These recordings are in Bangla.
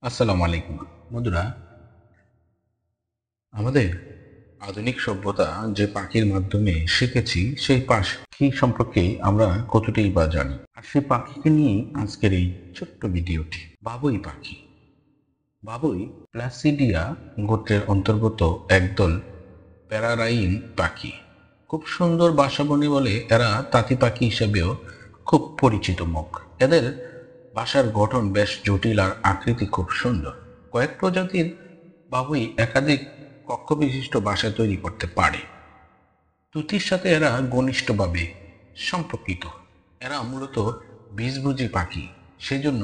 আসসালামু আলাইকুম বন্ধুরা। আমাদের আধুনিক সভ্যতা যে পাখির মাধ্যমে শিখেছি সেই পাখি সম্পর্কে আমরা কতটাই বা জানি, আর সেই পাখিকে নিয়ে আজকের এই ছোট্ট ভিডিওটি। বাবুই পাখি। বাবুই প্লাসিডিয়া গোত্রের অন্তর্গত একদল প্যারারাইন পাখি। খুব সুন্দর বাসা বনে বলে এরা তাঁতি পাখি হিসেবেও খুব পরিচিত মুখ। এদের বাসার গঠন বেশ জটিল আর আকৃতি খুব সুন্দর। কয়েক প্রজাতির বাবুই একাধিক কক্ষ বিশিষ্ট বাসা তৈরি করতে পারে। তুতির সাথে এরা ঘনিষ্ঠভাবে সম্পর্কিত। এরা মূলত বীজভোজী পাখি, সেজন্য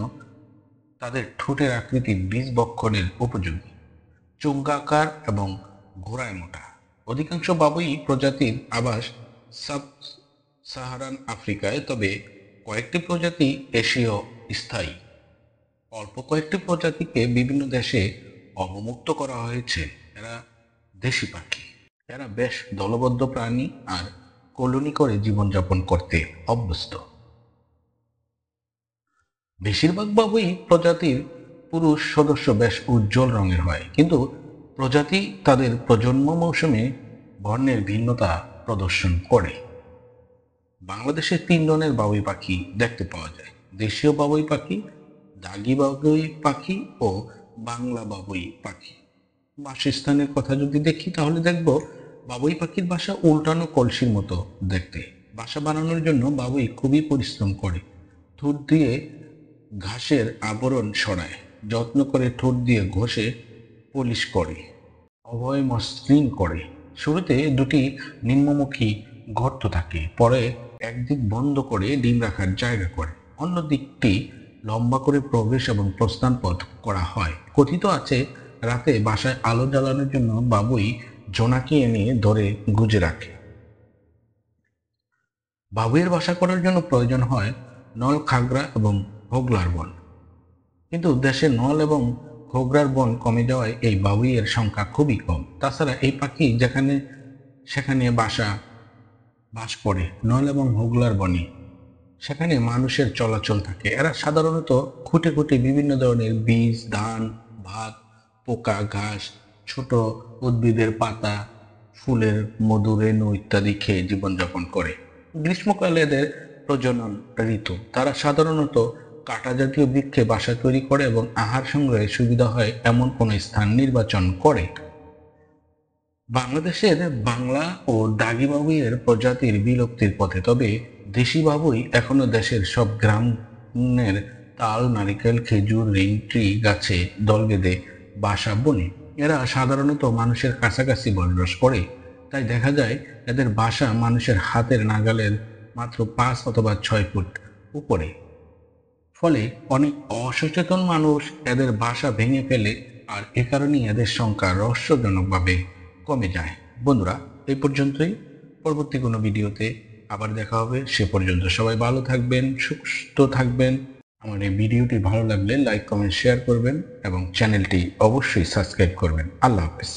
তাদের ঠোঁটের আকৃতি বীজ বক্ষণের উপযোগী, চোঙাকার এবং ঘোড়ায় মোটা। অধিকাংশ বাবুই প্রজাতির আবাস সাব সাহারান আফ্রিকায়, তবে কয়েকটি প্রজাতি এশীয় স্থায়ী। অল্প কয়েকটি প্রজাতিকে বিভিন্ন দেশে অবমুক্ত করা হয়েছে। এরা দেশি পাখি। এরা বেশ দলবদ্ধ প্রাণী আর কলোনি করে জীবনযাপন করতে অভ্যস্ত। বেশিরভাগ বাবুই প্রজাতির পুরুষ সদস্য বেশ উজ্জ্বল রঙের হয়, কিন্তু প্রজাতি তাদের প্রজন্ম মৌসুমে বর্ণের ভিন্নতা প্রদর্শন করে। বাংলাদেশে 3 ধরনের বাবুই পাখি দেখতে পাওয়া যায়: দেশীয় বাবুই পাখি, দাগি বাবুই পাখি ও বাংলা বাবুই পাখি। বাসস্থানের কথা যদি দেখি তাহলে দেখব বাবুই পাখির বাসা উল্টানো কলসির মতো দেখতে। বাসা বানানোর জন্য বাবুই খুবই পরিশ্রম করে। ঠোঁট দিয়ে ঘাসের আবরণ সরায়, যত্ন করে ঠোঁট দিয়ে ঘষে পলিশ করে, অভয় মসৃণ করে। শুরুতে দুটি নিম্নমুখী গর্ত থাকে, পরে একদিক বন্ধ করে ডিম রাখার জায়গা করে, অন্য দিকটি লম্বা করে প্রবেশ এবং প্রস্থান পথ করা হয়। কথিত আছে রাতে বাসায় আলো জ্বালানোর জন্য বাবুই জোনাকি এনে ধরে গুজে রাখে। বাবুইয়ের বাসা করার জন্য প্রয়োজন হয় নল, খাগড়া এবং হোগলার বন, কিন্তু দেশে নল এবং খোগরার বন কমে যাওয়ায় এই বাবুইয়ের সংখ্যা খুবই কম। তাছাড়া এই পাখি যেখানে সেখানে বাস করে নল এবং হোগলার বনে, সেখানে মানুষের চলাচল থাকে। এরা সাধারণত খুঁটে খুঁটে বিভিন্ন ধরনের বীজ, ধান, ভাত, পোকা, ঘাস, ছোট উদ্ভিদের পাতা, ফুলের মধু, রেণু ইত্যাদি খেয়ে জীবনযাপন করে। গ্রীষ্মকালে এদের প্রজনন ঋতু। তারা সাধারণত কাঁটা জাতীয় বৃক্ষে বাসা তৈরি করে এবং আহার সংগ্রহে সুবিধা হয় এমন কোনো স্থান নির্বাচন করে। বাংলাদেশের বাংলা ও দাগি বাবুইয়ের প্রজাতির বিলুপ্তির পথে, তবে দেশি বাবুই এখনো দেশের সব গ্রামের তাল, নারিকেল, খেজুর, রিং গাছে দল বেঁধে বাসা বনে। এরা সাধারণত মানুষের কাছাকাছি বসবাস করে, তাই দেখা যায় এদের বাসা মানুষের হাতের নাগালের মাত্র 5 অথবা 6 ফুট উপরে। ফলে অনেক অসচেতন মানুষ এদের বাসা ভেঙে ফেলে, আর এ কারণেই এদের সংখ্যা রহস্যজনকভাবে কমে যায়। বন্ধুরা, এই পর্যন্তই। পরবর্তী কোনো ভিডিওতে আবার দেখা হবে। সে পর্যন্ত সবাই ভালো থাকবেন, সুস্থ থাকবেন। আমার এই ভিডিওটি ভালো লাগলে লাইক, কমেন্ট, শেয়ার করবেন এবং চ্যানেলটি অবশ্যই সাবস্ক্রাইব করবেন। আল্লাহ হাফেজ।